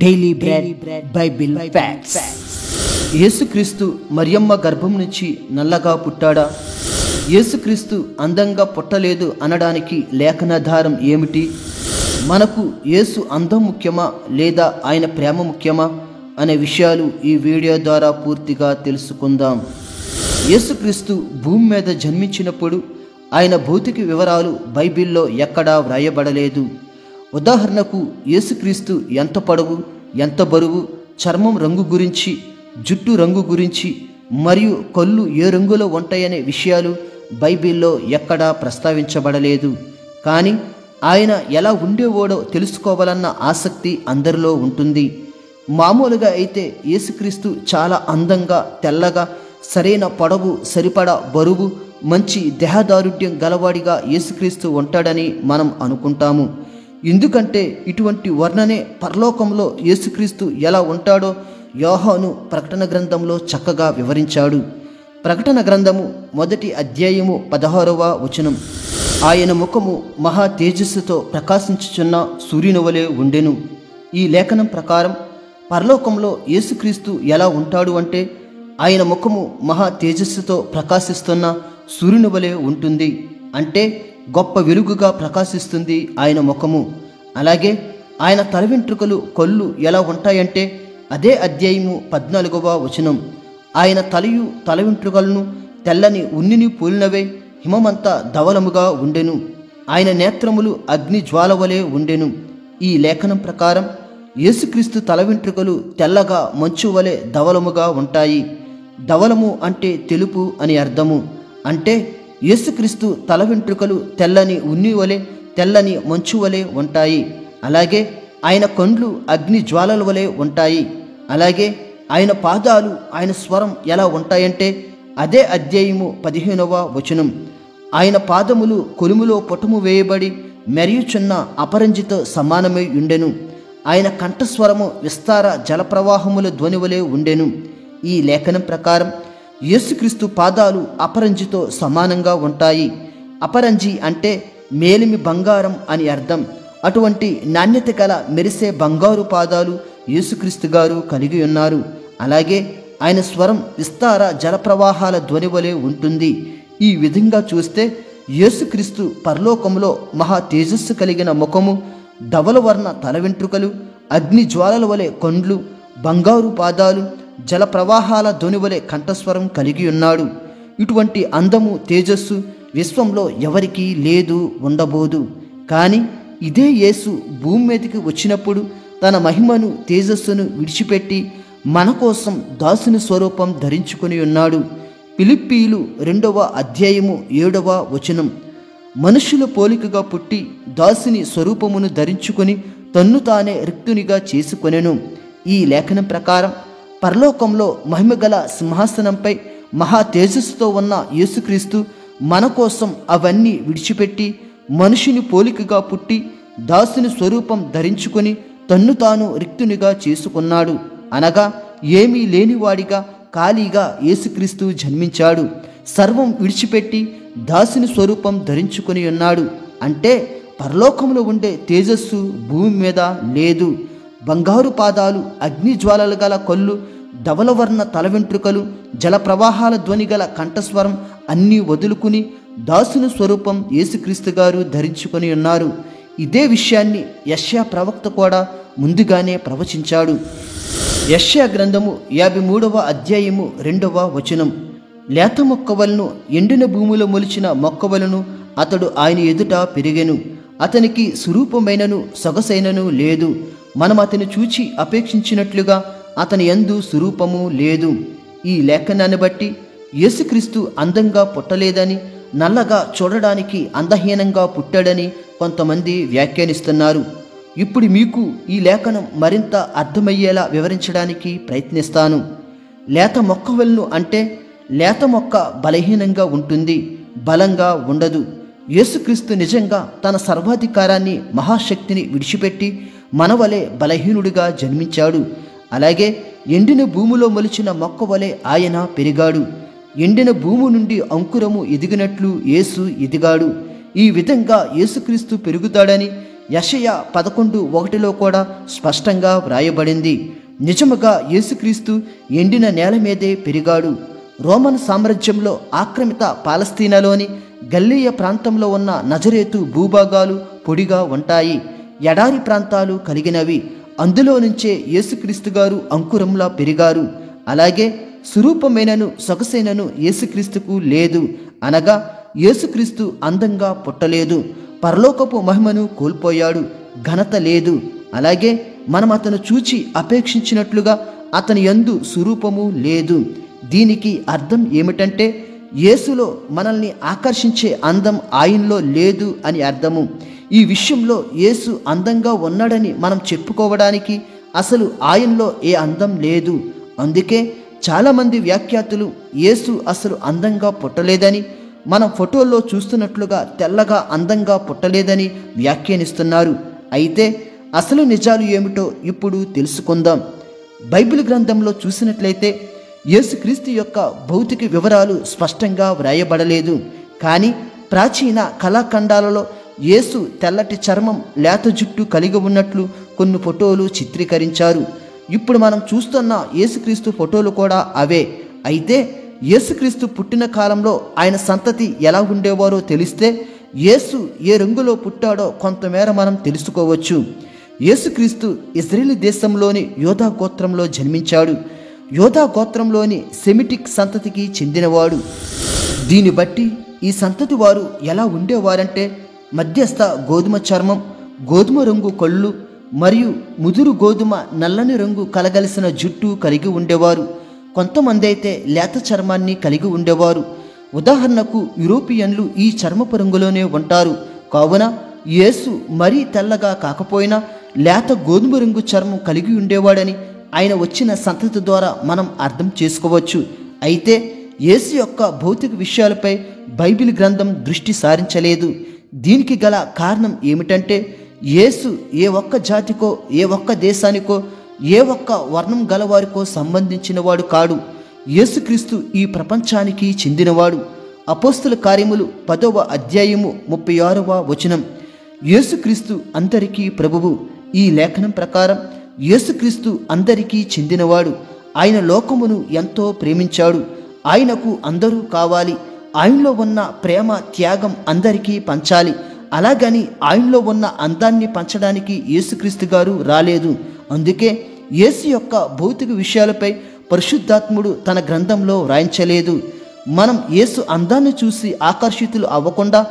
Daily bread Bible facts. యేసుక్రీస్తు మరియమ్మ గర్భం నుంచి నల్లగా పుట్టాడా? యేసుక్రీస్తు అందంగా పుట్టలేదు అనడానికి లేఖనాధారం ఏమిటి? మనకు యేసు అందం ముఖ్యమా లేదా ఆయన ప్రేమ ముఖ్యమా అనే విషయాలు ఈ వీడియో ద్వారా పూర్తిగా తెలుసుకుందాం. యేసుక్రీస్తు భూమి మీద జన్మించినప్పుడు ఆయన భౌతిక వివరాలు బైబిల్లో ఎక్కడా వ్రాయబడలేదు. ఉదాహరణకు యేసుక్రీస్తు ఎంత పొడవు, ఎంత బరువు, చర్మం రంగు గురించి, జుట్టు రంగు గురించి మరియు కళ్ళు ఏ రంగులో ఉంటాయనే విషయాలు బైబిల్లో ఎక్కడా ప్రస్తావించబడలేదు. కానీ ఆయన ఎలా ఉండేవాడో తెలుసుకోవాలన్న ఆసక్తి అందరిలో ఉంటుంది. మామూలుగా అయితే యేసుక్రీస్తు చాలా అందంగా, తెల్లగా, సరైన పొడవు, సరిపడా బరువు, మంచి దేహదారుఢ్యం గలవాడిగా యేసుక్రీస్తు ఉంటాడని మనం అనుకుంటాము. ఎందుకంటే ఇటువంటి వర్ణనే పరలోకంలో యేసుక్రీస్తు ఎలా ఉంటాడో యోహాను ప్రకటన గ్రంథంలో చక్కగా వివరించాడు. ప్రకటన గ్రంథము 1వ అధ్యాయము 16వ వచనం, ఆయన ముఖము మహా తేజస్సుతో ప్రకాశించుచున్న సూర్యుని వలె ఉండెను. ఈ లేఖనం ప్రకారం పరలోకంలో యేసుక్రీస్తు ఎలా ఉంటాడు అంటే ఆయన ముఖము మహా తేజస్సుతో ప్రకాశిస్తున్న సూర్యుని వలె ఉంటుంది. అంటే గొప్ప వెలుగుగా ప్రకాశిస్తుంది ఆయన ముఖము. అలాగే ఆయన తల వెంట్రుకలు, కళ్ళు ఎలా ఉంటాయంటే అదే అధ్యాయము 14వ వచనం, ఆయన తలయు తల వెంట్రుకలను తెల్లని ఉన్నిని పోలినవే, హిమమంతా ధవలముగా ఉండెను. ఆయన నేత్రములు అగ్ని జ్వాల వలె ఉండెను. ఈ లేఖనం ప్రకారం యేసుక్రీస్తు తల వెంట్రుకలు తెల్లగా మంచు వలె ధవలముగా ఉంటాయి. ధవలము అంటే తెలుపు అని అర్థము. అంటే యేసుక్రీస్తు తల వెంట్రుకలు తెల్లని ఉన్ని వలె, తెల్లని మంచు వలె ఉంటాయి. అలాగే ఆయన కండ్లు అగ్ని జ్వాలల వలె ఉంటాయి. అలాగే ఆయన పాదాలు, ఆయన స్వరం ఎలా ఉంటాయంటే అదే అధ్యాయము 15వ వచనం, ఆయన పాదములు కొలుములో పుటము వేయబడి మెరియుచున్న అపరంజితో సమానమై ఉండెను. ఆయన కంఠస్వరము విస్తార జలప్రవాహముల ధ్వని వలె ఉండెను. ఈ లేఖనం ప్రకారం యేసుక్రీస్తు పాదాలు అపరంజితో సమానంగా ఉంటాయి. అపరంజి అంటే మేలిమి బంగారం అని అర్థం. అటువంటి నాణ్యత గల మెరిసే బంగారు పాదాలు యేసుక్రీస్తు గారు కలిగి ఉన్నారు. అలాగే ఆయన స్వరం విస్తార జలప్రవాహాల ధ్వని వలె ఉంటుంది. ఈ విధంగా చూస్తే యేసుక్రీస్తు పరలోకంలో మహా తేజస్సు కలిగిన ముఖము, ధవల వర్ణ తల వెంట్రుకలు, అగ్ని జ్వాలల వలె కండ్లు, బంగారు పాదాలు, జల ప్రవాహాల ధ్వని వలె కంఠస్వరం కలిగి ఉన్నాడు. ఇటువంటి అందము, తేజస్సు విశ్వంలో ఎవరికీ లేదు, ఉండబోదు. కానీ ఇదే యేసు భూమి మీదకి వచ్చినప్పుడు తన మహిమను, తేజస్సును విడిచిపెట్టి మన కోసం దాసుని స్వరూపం ధరించుకొని ఉన్నాడు. ఫిలిప్పీయులు 2వ అధ్యాయము 7వ వచనం, మనుషుల పోలికగా పుట్టి దాసుని స్వరూపమును ధరించుకొని తన్ను తానే రిక్తునిగా చేసుకొనెను. ఈ లేఖనం ప్రకారం పరలోకంలో మహిమగల సింహాసనంపై మహా తేజస్సుతో ఉన్న యేసుక్రీస్తు మన కోసం అవన్నీ విడిచిపెట్టి మనుషుని పోలికగా పుట్టి దాసుని స్వరూపం ధరించుకొని తన్ను తాను రిక్తునిగా చేసుకున్నాడు. అనగా ఏమీ లేనివాడిగా, ఖాళీగా యేసుక్రీస్తు జన్మించాడు. సర్వం విడిచిపెట్టి దాసుని స్వరూపం ధరించుకొని ఉన్నాడు. అంటే పరలోకంలో ఉండే తేజస్సు భూమి మీద లేదు. బంగారు పాదాలు, అగ్ని జ్వాలలు గల కళ్ళు, ధవలవర్ణ తల వెంట్రుకలు, జల ప్రవాహాల ధ్వని గల కంఠస్వరం అన్నీ వదులుకుని దాసుని స్వరూపం యేసుక్రీస్తు గారు ధరించుకొని ఉన్నారు. ఇదే విషయాన్ని యెషయా ప్రవక్త కూడా ముందుగానే ప్రవచించాడు. యెషయా గ్రంథము 53వ అధ్యాయము 2వ వచనం, లేత మొక్కవలను, ఎండిన భూమిలో మొలిచిన మొక్కవలను అతడు ఆయన ఎదుట పెరిగెను. అతనికి స్వరూపమైనను సొగసైనను లేదు. మనం అతని చూచి అపేక్షించినట్లుగా అతని యందు స్వరూపము లేదు. ఈ లేఖనాన్ని బట్టి యేసుక్రీస్తు అందంగా పుట్టలేదని, నల్లగా, చూడడానికి అందహీనంగా పుట్టాడని కొంతమంది వ్యాఖ్యానిస్తున్నారు. ఇప్పుడు మీకు ఈ లేఖనం మరింత అర్థమయ్యేలా వివరించడానికి ప్రయత్నిస్తాను. లేత మొక్కవలను అంటే లేత మొక్క బలహీనంగా ఉంటుంది, బలంగా ఉండదు. యేసుక్రీస్తు నిజంగా తన సర్వాధికారాన్ని, మహాశక్తిని విడిచిపెట్టి మనవలే బలహీనుడిగా జన్మించాడు. అలాగే ఎండిన భూమిలో మొలిచిన మొక్క వలె ఆయన పెరిగాడు. ఎండిన భూమి నుండి అంకురము ఎదిగినట్లు యేసు ఎదిగాడు. ఈ విధంగా యేసుక్రీస్తు పెరుగుతాడని యెషయా 11:1లో కూడా స్పష్టంగా వ్రాయబడింది. నిజముగా యేసుక్రీస్తు ఎండిన నేల మీదే పెరిగాడు. రోమన్ సామ్రాజ్యంలో ఆక్రమిత పాలస్తీనాలోని గల్లీయ ప్రాంతంలో ఉన్న నజరేతు భూభాగాలు పొడిగా ఉంటాయి, ఎడారి ప్రాంతాలు కలిగినవి. అందులో నుంచే యేసుక్రీస్తు గారు అంకురంలా పెరిగారు. అలాగే స్వరూపమైనను సొగసైనను యేసుక్రీస్తుకు లేదు, అనగా యేసుక్రీస్తు అందంగా పుట్టలేదు, పరలోకపు మహిమను కోల్పోయాడు, ఘనత లేదు. అలాగే మనం అతను చూచి అపేక్షించినట్లుగా అతని యందు స్వరూపము లేదు. దీనికి అర్థం ఏమిటంటే యేసులో మనల్ని ఆకర్షించే అందం ఆయనలో లేదు అని అర్థము. ఈ విషయంలో యేసు అందంగా ఉన్నాడని మనం చెప్పుకోవడానికి అసలు ఆయనలో ఏ అందం లేదు. అందుకే చాలామంది వ్యాఖ్యాతులు యేసు అసలు అందంగా పుట్టలేదని, మనం ఫోటోల్లో చూస్తున్నట్లుగా తెల్లగా అందంగా పుట్టలేదని వ్యాఖ్యానిస్తున్నారు. అయితే అసలు నిజాలు ఏమిటో ఇప్పుడు తెలుసుకుందాం. బైబిల్ గ్రంథంలో చూసినట్లయితే యేసుక్రీస్తు యొక్క భౌతిక వివరాలు స్పష్టంగా వ్రాయబడలేదు. కానీ ప్రాచీన కళాఖండాలలో యేసు తెల్లటి చర్మం, లేత జుట్టు కలిగి ఉన్నట్లు కొన్ని ఫోటోలు చిత్రీకరించారు. ఇప్పుడు మనం చూస్తున్న యేసుక్రీస్తు ఫోటోలు కూడా అవే. అయితే యేసుక్రీస్తు పుట్టిన కాలంలో ఆయన సంతతి ఎలా ఉండేవారో తెలిస్తే యేసు ఏ రంగులో పుట్టాడో కొంతమేర మనం తెలుసుకోవచ్చు. యేసుక్రీస్తు ఇజ్రాయేలు దేశంలోని యోధా గోత్రంలో జన్మించాడు. యోధా గోత్రంలోని సెమిటిక్ సంతతికి చెందినవాడు. దీన్ని బట్టి ఈ సంతతి వారు ఎలా ఉండేవారంటే మధ్యస్థ గోధుమ చర్మం, గోధుమ రంగు కళ్ళు మరియు ముదురు గోధుమ నల్లని రంగు కలగలిసిన జుట్టు కలిగి ఉండేవారు. కొంతమంది అయితే లేత చర్మాన్ని కలిగి ఉండేవారు. ఉదాహరణకు యూరోపియన్లు ఈ చర్మపు రంగులోనే ఉంటారు. కావున యేసు మరీ తెల్లగా కాకపోయినా లేత గోధుమ రంగు చర్మం కలిగి ఉండేవాడని ఆయన వచ్చిన సంతతి ద్వారా మనం అర్థం చేసుకోవచ్చు. అయితే యేసు యొక్క భౌతిక విషయాలపై బైబిల్ గ్రంథం దృష్టి సారించలేదు. దీనికి గల కారణం ఏమిటంటే యేసు ఏ ఒక్క జాతికో, ఏ ఒక్క దేశానికో, ఏ ఒక్క వర్ణం గలవారికో సంబంధించినవాడు కాడు. యేసుక్రీస్తు ఈ ప్రపంచానికి చెందినవాడు. అపోస్తుల కార్యములు 10వ అధ్యాయము 36వ వచనం. యేసుక్రీస్తు అందరికీ ప్రభువు. ఈ లేఖనం ప్రకారం యేసుక్రీస్తు అందరికీ చెందినవాడు. ఆయన లోకమును ఎంతో ప్రేమించాడు. ఆయనకు అందరూ కావాలి. ఆయనలో ఉన్న ప్రేమ, త్యాగం అందరికీ పంచాలి. అలాగని ఆయనలో ఉన్న అందాన్ని పంచడానికి యేసుక్రీస్తు గారు రాలేదు. అందుకే యేసు యొక్క భౌతిక విషయాలపై పరిశుద్ధాత్ముడు తన గ్రంథంలో వ్రాయించలేదు. మనం యేసు అందాన్ని చూసి ఆకర్షితులు అవ్వకుండా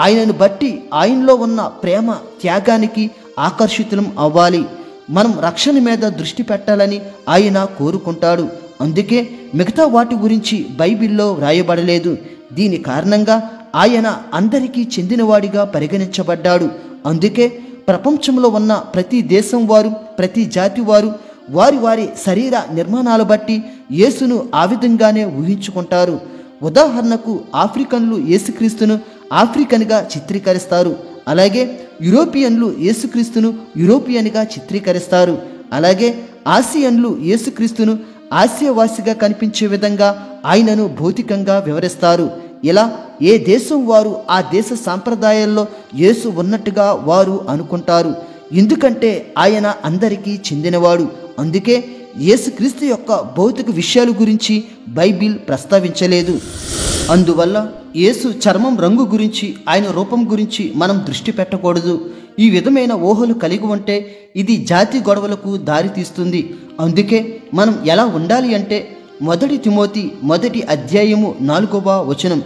ఆయనను బట్టి ఆయనలో ఉన్న ప్రేమ, త్యాగానికి ఆకర్షితులం అవ్వాలి. మనం రక్షణ మీద దృష్టి పెట్టాలని ఆయన కోరుకుంటాడు. అందుకే మిగతా వాటి గురించి బైబిల్లో వ్రాయబడలేదు. దీని కారణంగా ఆయన అందరికీ చెందినవాడిగా పరిగణించబడ్డాడు. అందుకే ప్రపంచంలో ఉన్న ప్రతి దేశం వారు, ప్రతి జాతి వారు వారి వారి శరీర నిర్మాణాలు బట్టి యేసును ఆ విధంగానే ఊహించుకుంటారు. ఉదాహరణకు ఆఫ్రికన్లు యేసుక్రీస్తును ఆఫ్రికన్గా చిత్రీకరిస్తారు. అలాగే యూరోపియన్లు యేసుక్రీస్తును యూరోపియన్గా చిత్రీకరిస్తారు. అలాగే ఆసియన్లు యేసుక్రీస్తును ఆసియావాసిగా కనిపించే విధంగా ఆయనను భౌతికంగా వివరిస్తారు. ఇలా ఏ దేశం వారు ఆ దేశ సాంప్రదాయాల్లో యేసు ఉన్నట్టుగా వారు అనుకుంటారు. ఎందుకంటే ఆయన అందరికీ చెందినవాడు. అందుకే యేసుక్రీస్తు యొక్క భౌతిక విషయాల గురించి బైబిల్ ప్రస్తావించలేదు. అందువల్ల యేసు చర్మం రంగు గురించి, ఆయన రూపం గురించి మనం దృష్టి పెట్టకూడదు. ఈ విధమైన ఊహలు కలిగి ఉంటే ఇది జాతి గొడవలకు దారితీస్తుంది. అందుకే మనం ఎలా ఉండాలి అంటే 1 తిమోతి 1వ అధ్యాయము 4వ వచనం.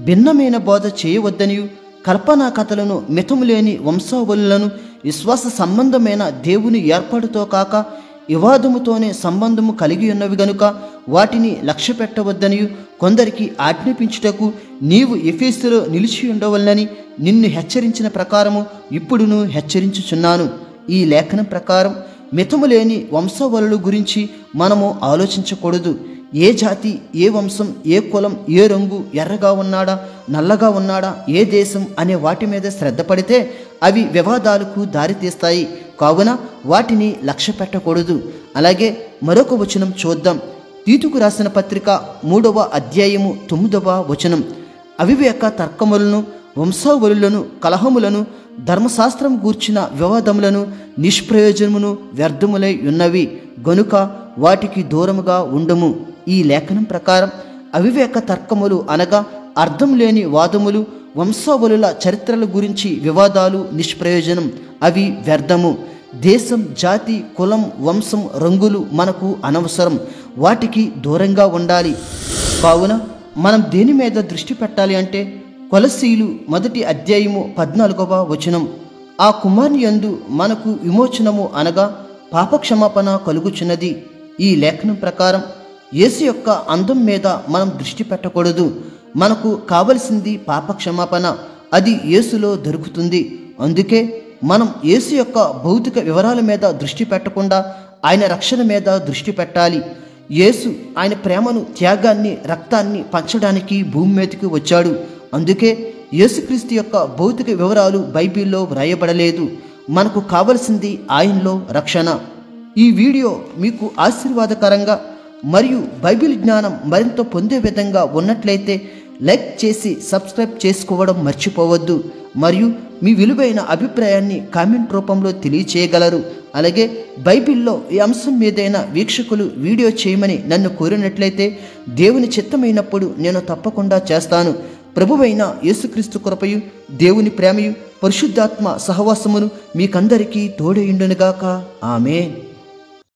భిన్నమైన బోధ చేయవద్దనియు, కల్పనా కథలను, మితములేని వంశావళులను, విశ్వాస సంబంధమైన దేవుని ఏర్పాటుతో కాక వివాదముతోనే సంబంధము కలిగి ఉన్నవి గనుక వాటిని లక్ష్య పెట్టవద్దనియు కొందరికి ఆజ్ఞాపించుటకు నీవు ఎఫెసులో నిలిచి ఉండవలనని నిన్ను హెచ్చరించిన ప్రకారము ఇప్పుడును హెచ్చరించుచున్నాను. ఈ లేఖనం ప్రకారం మితములేని వంశావళుల గురించి మనము ఆలోచించకూడదు. ఏ జాతి, ఏ వంశం, ఏ కులం, ఏ రంగు, ఎర్రగా ఉన్నాడా, నల్లగా ఉన్నాడా, ఏ దేశం అనే వాటి మీద శ్రద్ధ పడితే అవి వివాదాలకు దారితీస్తాయి. కావున వాటిని లక్ష్య పెట్టకూడదు. అలాగే మరొక వచనం చూద్దాం. తీతుకు రాసిన పత్రిక 3వ అధ్యాయము 9వ వచనం. అవివేక తర్కములను, వంశావళులను, కలహములను, ధర్మశాస్త్రం గూర్చిన వివాదములను నిష్ప్రయోజనమును వ్యర్థములై ఉన్నవి గనుక వాటికి దూరముగా ఉండుము. ఈ లేఖనం ప్రకారం అవివేక తర్కములు అనగా అర్థం లేని వాదములు, వంశావళుల చరిత్రల గురించి వివాదాలు నిష్ప్రయోజనం, అవి వ్యర్థము. దేశం, జాతి, కులం, వంశం, రంగులు మనకు అనవసరం, వాటికి దూరంగా ఉండాలి. కావున మనం దేని మీద దృష్టి పెట్టాలి అంటే కొలస్సీయులు 1వ అధ్యాయము 14వ వచనం. ఆ కుమారుని యందు మనకు విమోచనము అనగా పాపక్షమాపణ కలుగుచున్నది. ఈ లేఖనం ప్రకారం యేసు యొక్క అందం మీద మనం దృష్టి పెట్టకూడదు. మనకు కావలసింది పాపక్షమాపణ, అది యేసులో దొరుకుతుంది. అందుకే మనం యేసు యొక్క భౌతిక వివరాల మీద దృష్టి పెట్టకుండా ఆయన రక్షణ మీద దృష్టి పెట్టాలి. యేసు ఆయన ప్రేమను, త్యాగాన్ని, రక్తాన్ని పంచడానికి భూమి మీదకి వచ్చాడు. అందుకే యేసుక్రీస్తు యొక్క భౌతిక వివరాలు బైబిల్లో వ్రాయబడలేదు. మనకు కావలసింది ఆయనలో రక్షణ. ఈ వీడియో మీకు ఆశీర్వాదకరంగా మరియు బైబిల్ జ్ఞానం మరింత పొందే విధంగా ఉన్నట్లయితే లైక్ చేసి సబ్స్క్రైబ్ చేసుకోవడం మర్చిపోవద్దు. మరియు మీ విలువైన అభిప్రాయాన్ని కామెంట్ రూపంలో తెలియచేయగలరు. అలాగే బైబిల్లో ఈ అంశం మీదైన వీక్షకులు వీడియో చేయమని నన్ను కోరినట్లయితే దేవుని చిత్తమైనప్పుడు నేను తప్పకుండా చేస్తాను. ప్రభువైన యేసుక్రీస్తు కృపయు, దేవుని ప్రేమయు, పరిశుద్ధాత్మ సహవాసమును మీకందరికీ తోడయుండునుగాక. ఆమేన్.